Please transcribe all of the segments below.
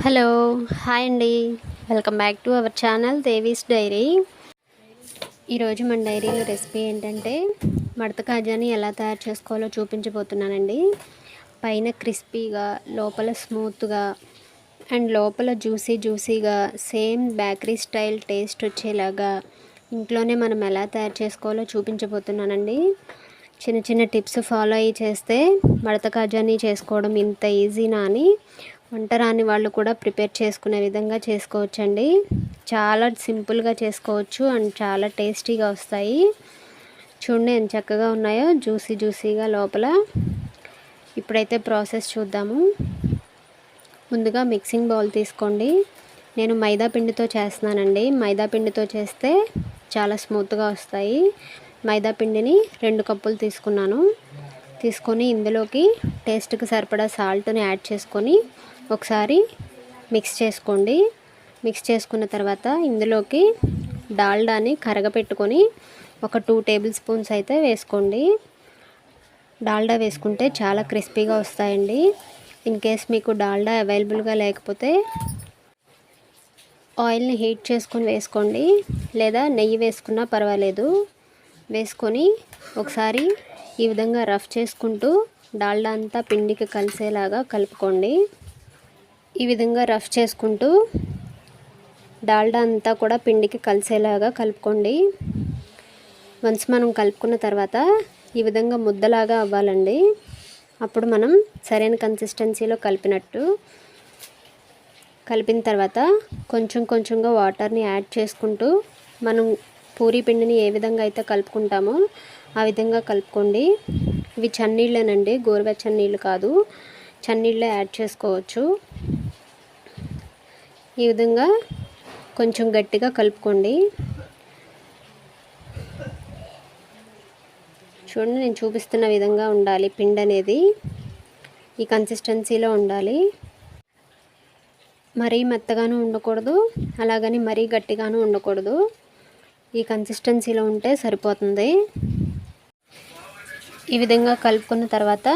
Hello hi అండి. Welcome back to our channel Devi's diary. ఈరోజు మన డైరీలో రెసిపీ ఏంటంటే మడత కాజాని ఎలా తయారు చేసుకోవాలో చూపించబోతున్నానండి. పైన క్రిస్పీగా, లోపల స్మూత్గా అండ్ లోపల జ్యూసీగా సేమ్ బేకరీ స్టైల్ టేస్ట్ వచ్చేలాగా ఇంట్లోనే మనం ఎలా తయారు చేసుకోవాలో చూపించబోతున్నానండి. చిన్న చిన్న టిప్స్ ఫాలో అయ్యి చేస్తే మడత కాజాని చేసుకోవడం ఇంత ఈజీనా అని వంట రాని వాళ్ళు కూడా ప్రిపేర్ చేసుకునే విధంగా చేసుకోవచ్చండి. చాలా సింపుల్గా చేసుకోవచ్చు అండ్ చాలా టేస్టీగా వస్తాయి. చూడండి ఎంత చక్కగా ఉన్నాయో, జ్యూసీగా లోపల. ఇప్పుడైతే ప్రాసెస్ చూద్దాము. ముందుగా మిక్సింగ్ బౌల్ తీసుకోండి. నేను మైదా పిండితో చేస్తున్నానండి. మైదా పిండితో చేస్తే చాలా స్మూత్గా వస్తాయి. మైదా పిండిని 2 కప్పులు తీసుకొని ఇందులోకి టేస్ట్కి సరిపడా సాల్ట్ని యాడ్ చేసుకొని ఒకసారి మిక్స్ చేసుకోండి. మిక్స్ చేసుకున్న తర్వాత ఇందులోకి డాల్డాని కరగపెట్టుకొని ఒక 2 టేబుల్ స్పూన్స్ అయితే వేసుకోండి. డాల్డా వేసుకుంటే చాలా క్రిస్పీగా వస్తాయండి. ఇన్ కేస్ మీకు డాల్డా అవైలబుల్గా లేకపోతే ఆయిల్ని హీట్ చేసుకొని వేసుకోండి, లేదా నెయ్యి వేసుకున్నా పర్వాలేదు. వేసుకొని ఒకసారి ఈ విధంగా రఫ్ చేసుకుంటూ డాల్డా అంతా పిండికి కలిసేలాగా కలుపుకోండి. ఈ విధంగా రఫ్ చేసుకుంటూ డాల్డా అంతా కూడా పిండికి కలిసేలాగా కలుపుకోండి. వన్స్ మనం కలుపుకున్న తర్వాత ఈ విధంగా ముద్దలాగా అవ్వాలండి. అప్పుడు మనం సరైన కన్సిస్టెన్సీలో కలిపిన తర్వాత కొంచెంగా వాటర్ని యాడ్ చేసుకుంటూ మనం పూరీ పిండిని ఏ విధంగా అయితే కలుపుకుంటామో ఆ విధంగా కలుపుకోండి. ఇవి చన్నీళ్ళేనండి, గోరువెచ్చని నీళ్ళు కాదు. చన్నీళ్ళే యాడ్ చేసుకోవచ్చు. ఈ విధంగా కొంచెం గట్టిగా కలుపుకోండి. చూడండి, నేను చూపిస్తున్న విధంగా ఉండాలి పిండి అనేది. ఈ కన్సిస్టెన్సీలో ఉండాలి. మరీ మెత్తగాను ఉండకూడదు, అలాగని మరీ గట్టిగాను ఉండకూడదు. ఈ కన్సిస్టెన్సీలో ఉంటే సరిపోతుంది. ఈ విధంగా కలుపుకున్న తర్వాత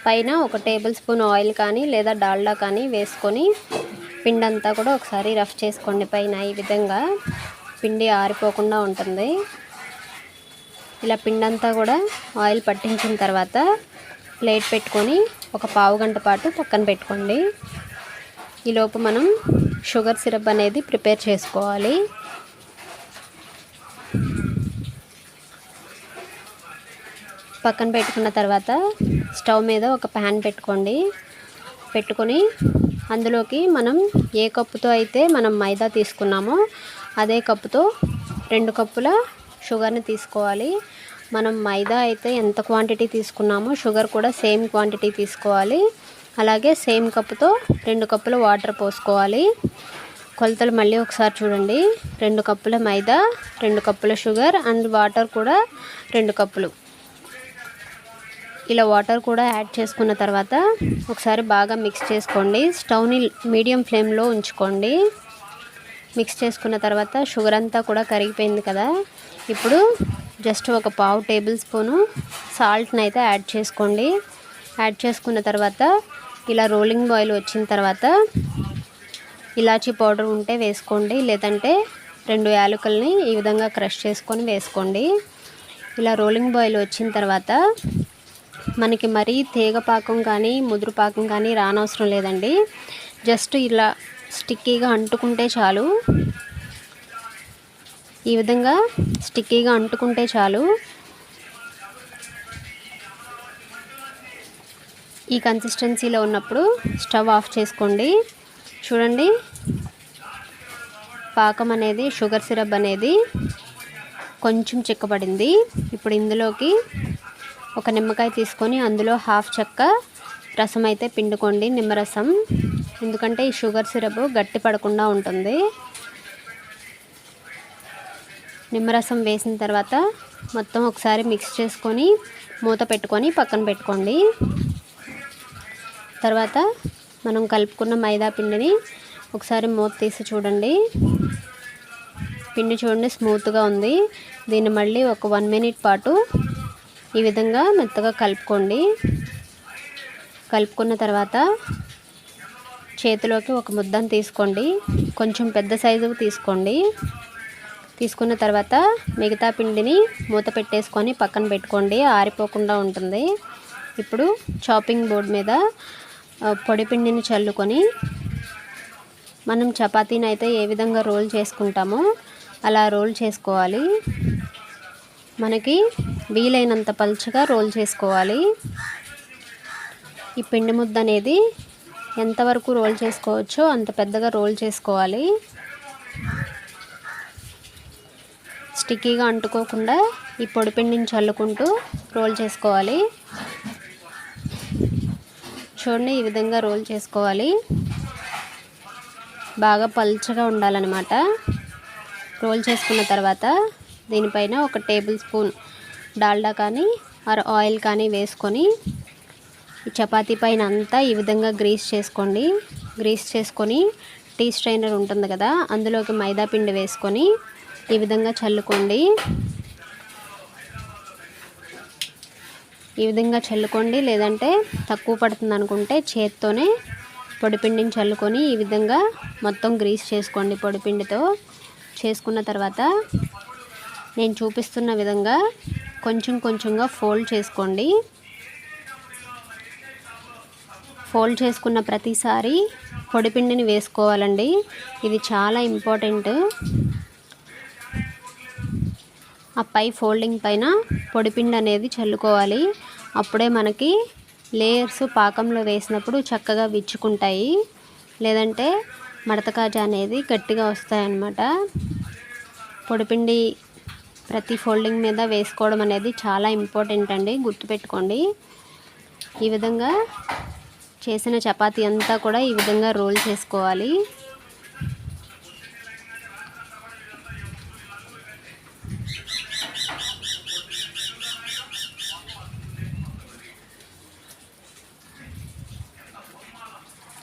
పైన 1 టేబుల్ స్పూన్ ఆయిల్ కానీ లేదా డాల్డా కానీ వేసుకొని పిండి అంతా కూడా ఒకసారి రఫ్ చేసుకోండి. పైన ఈ విధంగా పిండి ఆరిపోకుండా ఉంటుంది. ఇలా పిండి అంతా కూడా ఆయిల్ పట్టించిన తర్వాత ప్లేట్ పెట్టుకొని ఒక పావు గంట పాటు పక్కన పెట్టుకోండి. ఈలోపు మనం షుగర్ సిరప్ అనేది ప్రిపేర్ చేసుకోవాలి. పక్కన పెట్టుకున్న తర్వాత స్టవ్ మీద ఒక ప్యాన్ పెట్టుకొని అందులోకి మనం ఏ కప్పుతో అయితే మనం మైదా తీసుకున్నామో అదే కప్పుతో 2 కప్పుల షుగర్ని తీసుకోవాలి. మనం మైదా అయితే ఎంత క్వాంటిటీ తీసుకున్నామో షుగర్ కూడా సేమ్ క్వాంటిటీ తీసుకోవాలి. అలాగే సేమ్ కప్పుతో 2 కప్పుల వాటర్ పోసుకోవాలి. కొలతలు మళ్ళీ ఒకసారి చూడండి. 2 కప్పుల మైదా, 2 కప్పుల షుగర్ అండ్ వాటర్ కూడా 2 కప్పులు. ఇలా వాటర్ కూడా యాడ్ చేసుకున్న తర్వాత ఒకసారి బాగా మిక్స్ చేసుకోండి. స్టవ్ని మీడియం ఫ్లేమ్లో ఉంచుకోండి. మిక్స్ చేసుకున్న తర్వాత షుగర్ అంతా కూడా కరిగిపోయింది కదా. ఇప్పుడు జస్ట్ ఒక పావు టేబుల్ స్పూను సాల్ట్ని అయితే యాడ్ చేసుకోండి. యాడ్ చేసుకున్న తర్వాత ఇలా రోలింగ్ బాయిల్ వచ్చిన తర్వాత ఇలాచీ పౌడర్ ఉంటే వేసుకోండి, లేదంటే 2 యాలకుల్ని ఈ విధంగా క్రష్ చేసుకొని వేసుకోండి. ఇలా రోలింగ్ బాయిల్ వచ్చిన తర్వాత మనకి మరీ తీగ పాకం కానీ ముదురు పాకం కానీ రానవసరం లేదండి. జస్ట్ ఇలా స్టిక్కీగా అంటుకుంటే చాలు. ఈ విధంగా స్టిక్కీగా అంటుకుంటే చాలు. ఈ కన్సిస్టెన్సీలో ఉన్నప్పుడు స్టవ్ ఆఫ్ చేసుకోండి. చూడండి, పాకం అనేది, షుగర్ సిరప్ అనేది కొంచెం చిక్కబడింది. ఇప్పుడు ఇందులోకి ఒక నిమ్మకాయ తీసుకొని అందులో 1/2 చెక్క రసం అయితే పిండుకోండి, నిమ్మరసం. ఎందుకంటే ఈ షుగర్ సిరప్ గట్టి పడకుండా ఉంటుంది. నిమ్మరసం వేసిన తర్వాత మొత్తం ఒకసారి మిక్స్ చేసుకొని మూత పెట్టుకొని పక్కన పెట్టుకోండి. తర్వాత మనం కలుపుకున్న మైదా పిండిని ఒకసారి మూత తీసి చూడండి. పిండి చూడండి స్మూత్గా ఉంది. దీన్ని మళ్ళీ ఒక 1 మినిట్ పాటు ఈ విధంగా మెత్తగా కలుపుకోండి. కలుపుకున్న తర్వాత చేతిలోకి ఒక ముద్దను తీసుకోండి, కొంచెం పెద్ద సైజు తీసుకోండి. తీసుకున్న తర్వాత మిగతా పిండిని మూత పెట్టేసుకొని పక్కన పెట్టుకోండి, ఆరిపోకుండా ఉంటుంది. ఇప్పుడు చాపింగ్ బోర్డ్ మీద పొడి పిండిని చల్లుకొని మనం చపాతీని అయితే ఏ విధంగా రోల్ చేసుకుంటామో అలా రోల్ చేసుకోవాలి. మనకి వీలైనంత పలుచగా రోల్ చేసుకోవాలి. ఈ పిండి ముద్ద అనేది ఎంతవరకు రోల్ చేసుకోవచ్చో అంత పెద్దగా రోల్ చేసుకోవాలి. స్టిక్కీగా అంటుకోకుండా ఈ పొడి పిండిని చల్లుకుంటూ రోల్ చేసుకోవాలి. చూడండి, ఈ విధంగా రోల్ చేసుకోవాలి. బాగా పలుచగా ఉండాలన్నమాట. రోల్ చేసుకున్న తర్వాత దీనిపైన ఒక టేబుల్ స్పూన్ డాల్డా కానీ ఆయిల్ కానీ వేసుకొని ఈ చపాతీ పైన అంతా ఈ విధంగా గ్రీస్ చేసుకోండి. గ్రీస్ చేసుకొని టీ స్ట్రైనర్ ఉంటుంది కదా, అందులోకి మైదా పిండి వేసుకొని ఈ విధంగా చల్లుకోండి. ఈ విధంగా చల్లుకోండి. లేదంటే తక్కువ పడుతుంది అనుకుంటే చేత్తోనే పొడిపిండిని చల్లుకొని ఈ విధంగా మొత్తం గ్రీస్ చేసుకోండి. పొడిపిండితో చేసుకున్న తర్వాత నేను చూపిస్తున్న విధంగా కొంచెం కొంచెంగా ఫోల్డ్ చేసుకోండి. ఫోల్డ్ చేసుకున్న ప్రతిసారి పొడిపిండిని వేసుకోవాలండి. ఇది చాలా ఇంపార్టెంట్. ఆ పై ఫోల్డింగ్ పైన పొడిపిండి అనేది చల్లుకోవాలి. అప్పుడే మనకి లేయర్స్ పాకంలో వేసినప్పుడు చక్కగా విచ్చుకుంటాయి. లేదంటే మడత కాజా అనేది గట్టిగా వస్తాయన్నమాట. పొడిపిండి ప్రతి ఫోల్డింగ్ మీద వేసుకోవడం అనేది చాలా ఇంపార్టెంట్ అండి, గుర్తుపెట్టుకోండి. ఈ విధంగా చేసిన చపాతీ అంతా కూడా ఈ విధంగా రోల్ చేసుకోవాలి.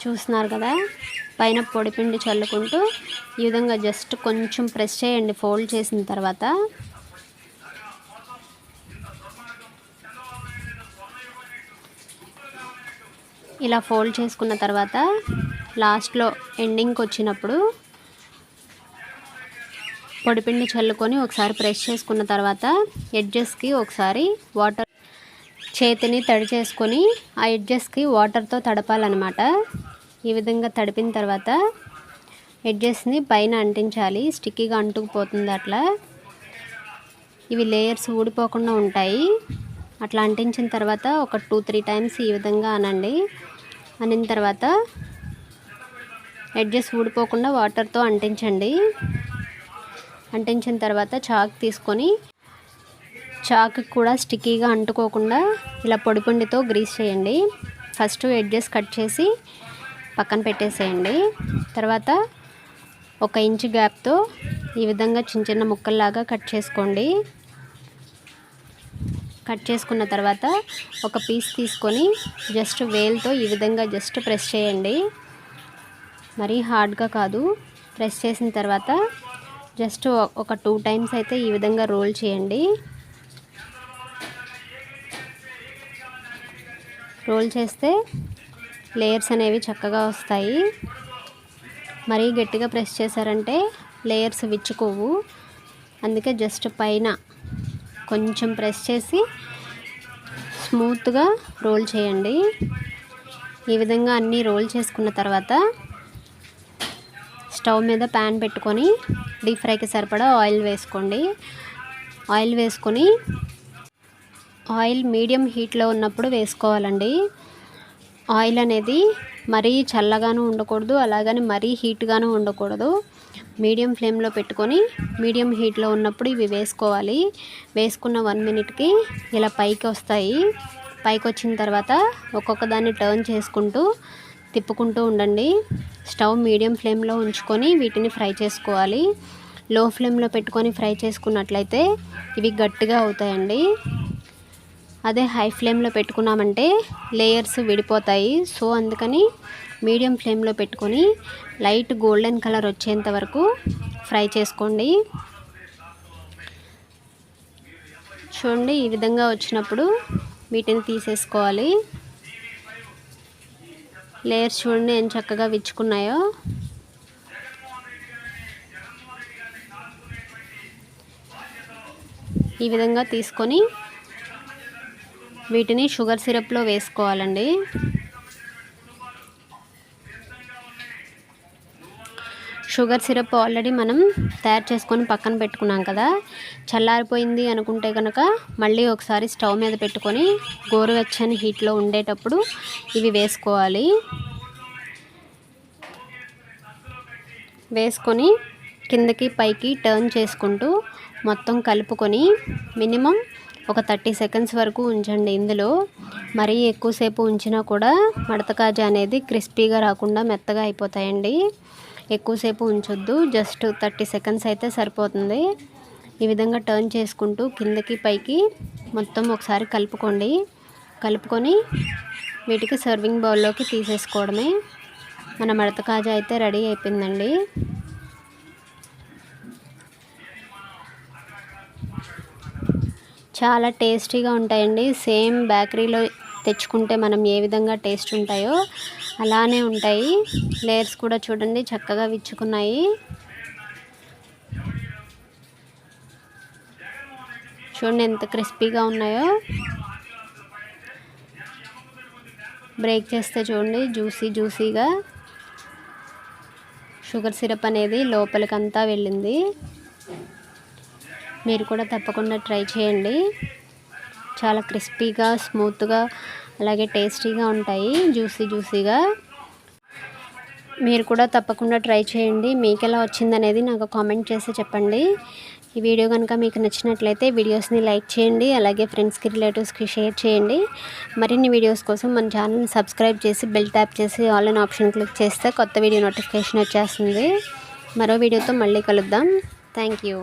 చూస్తున్నారు కదా, పైన పొడిపిండి చల్లుకుంటూ ఈ విధంగా జస్ట్ కొంచెం ప్రెస్ చేయండి. ఫోల్డ్ చేసిన తర్వాత ఇలా ఫోల్డ్ చేసుకున్న తర్వాత లాస్ట్లో ఎండింగ్కి వచ్చినప్పుడు పొడిపిండి చల్లుకొని ఒకసారి ప్రెస్ చేసుకున్న తర్వాత ఎడ్జెస్కి ఒకసారి వాటర్ చేతిని తడి చేసుకొని ఆ ఎడ్జెస్కి వాటర్తో తడపాలన్నమాట. ఈ విధంగా తడిపిన తర్వాత ఎడ్జెస్ని పైన అంటించాలి. స్టిక్కీగా అంటుకుపోతుంది అట్లా. ఇవి లేయర్స్ ఊడిపోకుండా ఉంటాయి. అట్లా అంటించిన తర్వాత ఒక 2-3 టైమ్స్ ఈ విధంగా అనండి. అనిన తర్వాత ఎడ్జెస్ ఊడిపోకుండా వాటర్తో అంటించండి. అంటించిన తర్వాత చాక్ తీసుకొని చాకు కూడా స్టిక్కీగా అంటుకోకుండా ఇలా పొడిపిండితో గ్రీస్ చేయండి. ఫస్ట్ ఎడ్జెస్ కట్ చేసి పక్కన పెట్టేసేయండి. తర్వాత 1 ఇంచు గ్యాప్తో ఈ విధంగా చిన్న చిన్న ముక్కల్లాగా కట్ చేసుకోండి. కట్ చేసుకున్న తర్వాత ఒక పీస్ తీసుకొని జస్ట్ వేల్తో ఈ విధంగా జస్ట్ ప్రెస్ చేయండి. మరీ హార్డ్గా కాదు. ప్రెస్ చేసిన తర్వాత జస్ట్ ఒక 2 టైమ్స్ అయితే ఈ విధంగా రోల్ చేయండి. రోల్ చేస్తే లేయర్స్ అనేవి చక్కగా వస్తాయి. మరీ గట్టిగా ప్రెస్ చేశారంటే లేయర్స్ విచ్చుకోవు. అందుకే జస్ట్ పైన కొంచెం ప్రెస్ చేసి స్మూత్గా రోల్ చేయండి. ఈ విధంగా అన్నీ రోల్ చేసుకున్న తర్వాత స్టవ్ మీద ప్యాన్ పెట్టుకొని డీప్ ఫ్రైకి సరిపడా ఆయిల్ వేసుకోండి. ఆయిల్ వేసుకొని ఆయిల్ మీడియం హీట్లో ఉన్నప్పుడు వేసుకోవాలండి. ఆయిల్ అనేది మరీ చల్లగాను ఉండకూడదు, అలాగని మరీ హీట్గాను ఉండకూడదు. మీడియం ఫ్లేమ్లో పెట్టుకొని మీడియం హీట్లో ఉన్నప్పుడు ఇవి వేసుకోవాలి. వేసుకున్న 1 మినిట్కి ఇలా పైకి వస్తాయి. పైకి వచ్చిన తర్వాత ఒక్కొక్క దాన్ని టర్న్ చేసుకుంటూ తిప్పుకుంటూ ఉండండి. స్టవ్ మీడియం ఫ్లేమ్లో ఉంచుకొని వీటిని ఫ్రై చేసుకోవాలి. లో ఫ్లేమ్లో పెట్టుకొని ఫ్రై చేసుకున్నట్లయితే ఇవి గట్టిగా అవుతాయండి. అదే హై ఫ్లేమ్లో పెట్టుకున్నామంటే లేయర్స్ విడిపోతాయి. సో అందుకని మీడియం ఫ్లేమ్లో పెట్టుకొని లైట్ గోల్డెన్ కలర్ వచ్చేంత వరకు ఫ్రై చేసుకోండి. చూడండి, ఈ విధంగా వచ్చినప్పుడు వీటిని తీసేసుకోవాలి. లేయర్స్ చూడండి ఎంత చక్కగా విచ్చుకున్నాయో. ఈ విధంగా తీసుకొని వీటిని షుగర్ సిరప్లో వేసుకోవాలండి. షుగర్ సిరప్ ఆల్రెడీ మనం తయారు చేసుకొని పక్కన పెట్టుకున్నాం కదా. చల్లారిపోయింది అనుకుంటే కనుక మళ్ళీ ఒకసారి స్టవ్ మీద పెట్టుకొని గోరువెచ్చని హీట్లో ఉండేటప్పుడు ఇవి వేసుకోవాలి. వేసుకొని కిందకి పైకి టర్న్ చేసుకుంటూ మొత్తం కలుపుకొని మినిమం ఒక 30 సెకండ్స్ వరకు ఉంచండి. ఇందులో మరీ ఎక్కువసేపు ఉంచినా కూడా మడత కాజా అనేది క్రిస్పీగా రాకుండా మెత్తగా అయిపోతాయండి. ఎక్కువసేపు ఉంచొద్దు, జస్ట్ 30 సెకండ్స్ అయితే సరిపోతుంది. ఈ విధంగా టర్న్ చేసుకుంటూ కిందకి పైకి మొత్తం ఒకసారి కలుపుకోండి. కలుపుకొని వీటికి సర్వింగ్ బౌల్లోకి తీసేసుకోవడమే. మన మడత కాజా అయితే రెడీ అయిపోయిందండి. చాలా టేస్టీగా ఉంటాయండి. సేమ్ బేకరీలో తెచ్చుకుంటే మనం ఏ విధంగా టేస్ట్ ఉంటాయో అలానే ఉంటాయి. లేయర్స్ కూడా చూడండి చక్కగా విచ్చుకున్నాయి. చూడండి ఎంత క్రిస్పీగా ఉన్నాయో. బ్రేక్ చేస్తే చూడండి జ్యూసీగా షుగర్ సిరప్ అనేది లోపలికంతా వెళ్ళింది. మీరు కూడా తప్పకుండా ట్రై చేయండి. చాలా క్రిస్పీగా, స్మూత్గా, అలాగే టేస్టీగా ఉంటాయి, జ్యూసీగా. మీరు కూడా తప్పకుండా ట్రై చేయండి. మీకు ఎలా వచ్చిందనేది నాకు కామెంట్ చేసి చెప్పండి. ఈ వీడియో కనుక మీకు నచ్చినట్లయితే వీడియోస్ని లైక్ చేయండి, అలాగే ఫ్రెండ్స్కి, రిలేటివ్స్కి షేర్ చేయండి. మరిన్ని వీడియోస్ కోసం మన ఛానల్ని సబ్స్క్రైబ్ చేసి బెల్ ట్యాప్ చేసి ఆల్ అన్ ఆప్షన్ క్లిక్ చేస్తే కొత్త వీడియో నోటిఫికేషన్ వచ్చేస్తుంది. మరో వీడియోతో మళ్ళీ కలుద్దాం. Thank you.